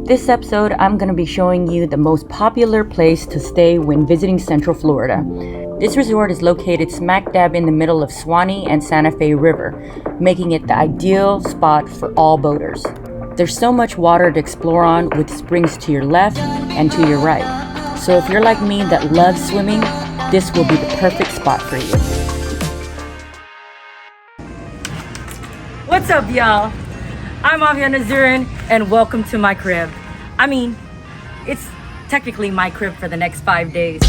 This episode, I'm going to be showing you the most popular place to stay when visiting Central Florida. This resort is located smack dab in the middle of Suwannee and Santa Fe River, making it the ideal spot for all boaters. There's so much water to explore on with springs to your left and to your right. So if you're like me that loves swimming, this will be the perfect spot for you. What's up, y'all? I'm Waverunners and welcome to my crib. I mean, it's technically my crib for the next 5 days.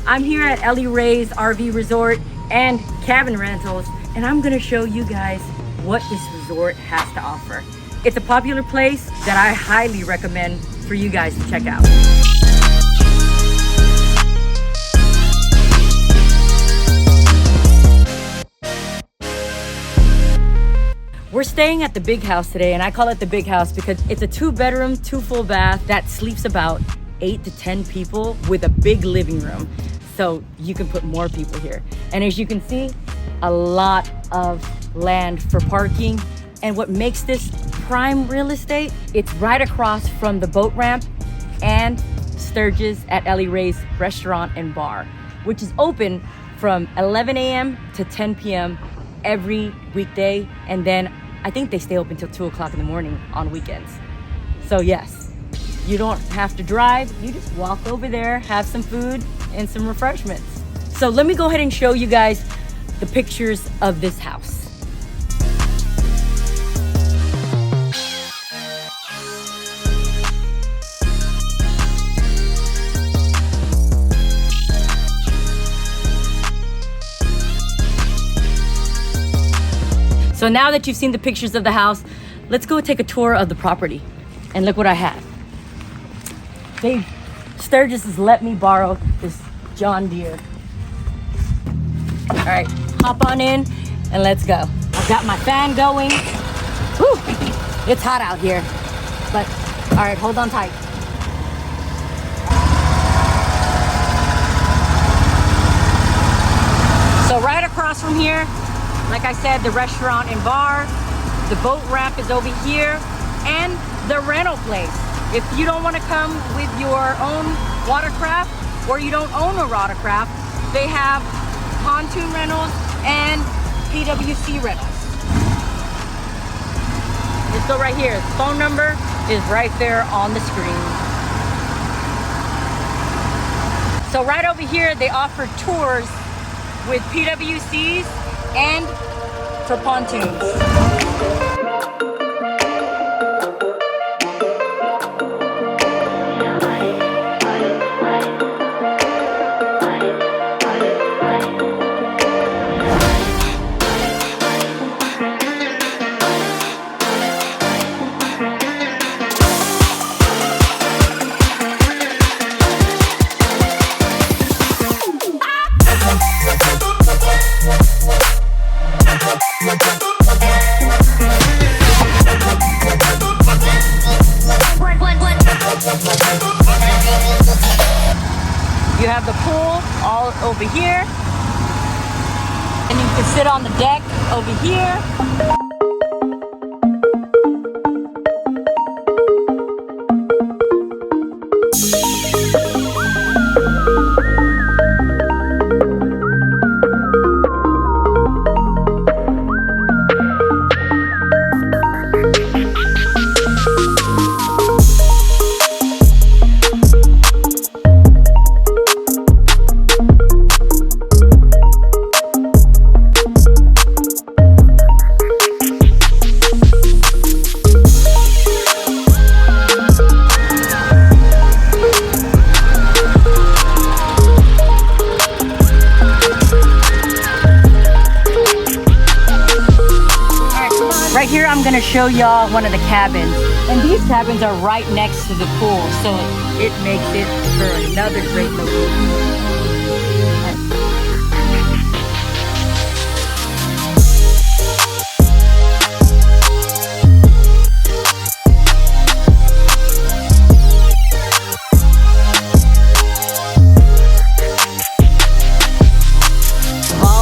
I'm here at Ellie Rays RV Resort and Cabin Rentals, and I'm gonna show you guys what this resort has to offer. It's a popular place that I highly recommend for you guys to check out. We're staying at the big house today, and I call it the big house because it's a 2-bedroom, 2 full bath that sleeps about 8 to 10 people with a big living room. So you can put more people here. And as you can see, a lot of land for parking. And what makes this prime real estate, it's right across from the boat ramp and Sturg's at Ellie Rays Restaurant and Bar, which is open from 11 a.m. to 10 p.m. every weekday. And then I think they stay open till 2 o'clock in the morning on weekends. So yes, you don't have to drive. You just walk over there, have some food and some refreshments. So let me go ahead and show you guys the pictures of this house. So now that you've seen the pictures of the house, let's go take a tour of the property. And look what I have. Sturgis has let me borrow this John Deere. All right, hop on in and let's go. I've got my fan going. Whew, it's hot out here. But all right, hold on tight. So right across from here, like I said, the restaurant and bar, the boat ramp is over here, and the rental place. If you don't want to come with your own watercraft or you don't own a watercraft, they have pontoon rentals and PWC rentals. Let's go right here. The phone number is right there on the screen. So right over here, they offer tours with PWCs and for pontoons. You have the pool all over here, and you can sit on the deck over here. Right here, I'm gonna show y'all one of the cabins. And these cabins are right next to the pool, so it makes it for another great location.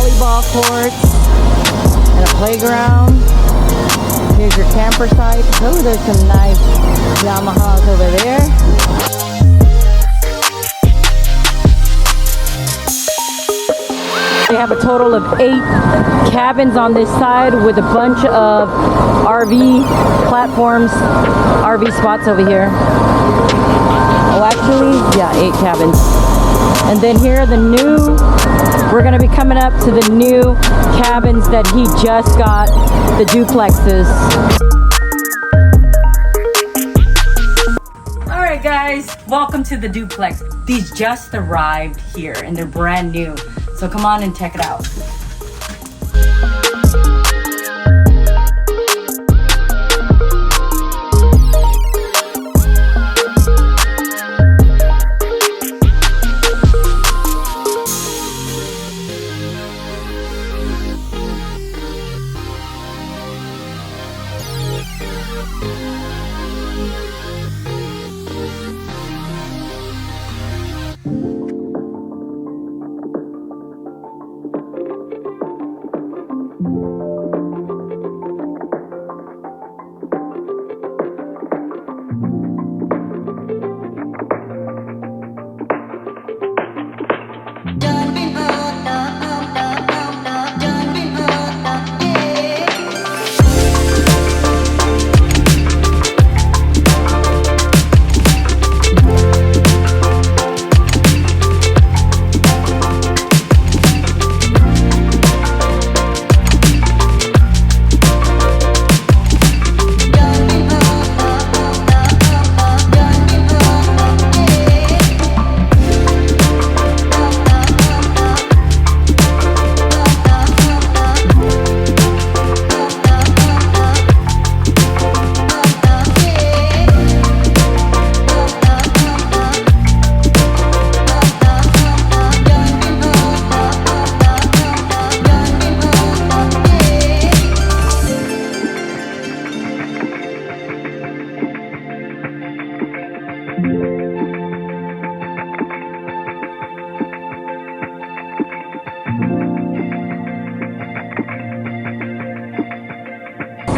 volleyball courts, and a playground. Here's your camper site. Oh, there's some nice Yamahas over there. They have a total of 8 cabins on this side with a bunch of RV platforms, RV spots over here. Oh, actually, yeah, 8 cabins. And then here are the new, we're gonna be coming up to the new cabins that he just got, the duplexes. All right, guys, welcome to the duplex. These just arrived here and they're brand new. So come on and check it out.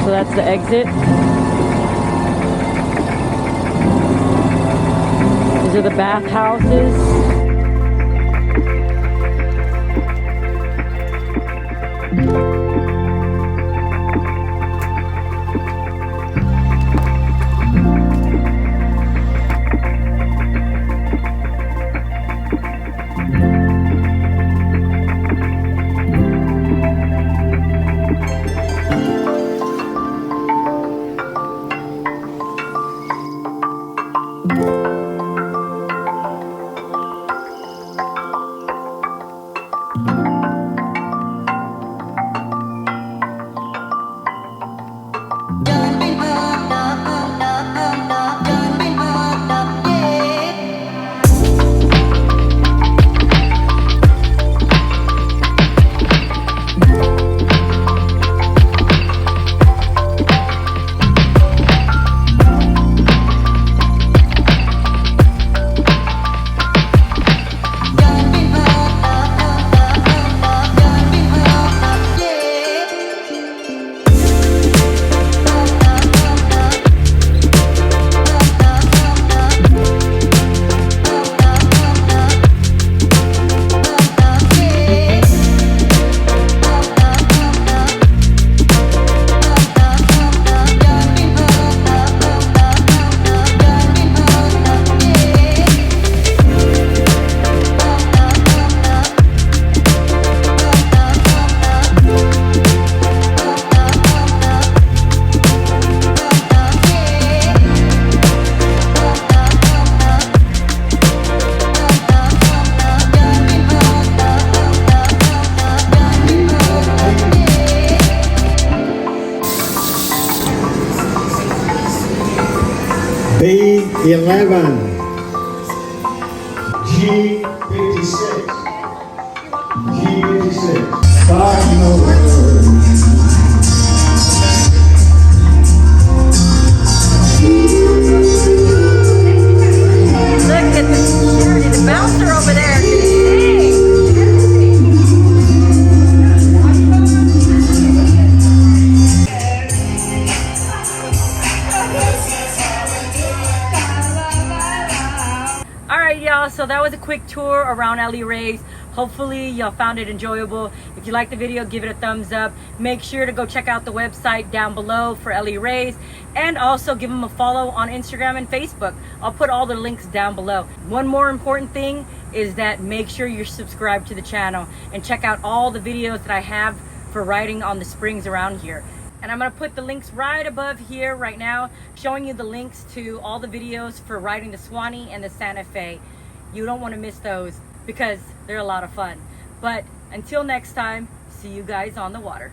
So that's the exit. These are the bathhouses. B11, G56, G56, starting over. Look at the bouncer over there. so that was a quick tour around Ellie Rays. Hopefully y'all found it enjoyable. If you liked the video, give it a thumbs up. Make sure to go check out the website down below for Ellie Rays, and also give them a follow on Instagram and Facebook. I'll put all the links down below. One more important thing is that make sure you're subscribed to the channel and check out all the videos that I have for riding on the springs around here. And I'm gonna put the links right above here right now, showing you the links to all the videos for riding the Suwannee and the Santa Fe. You don't wanna miss those because they're a lot of fun. But until next time, see you guys on the water.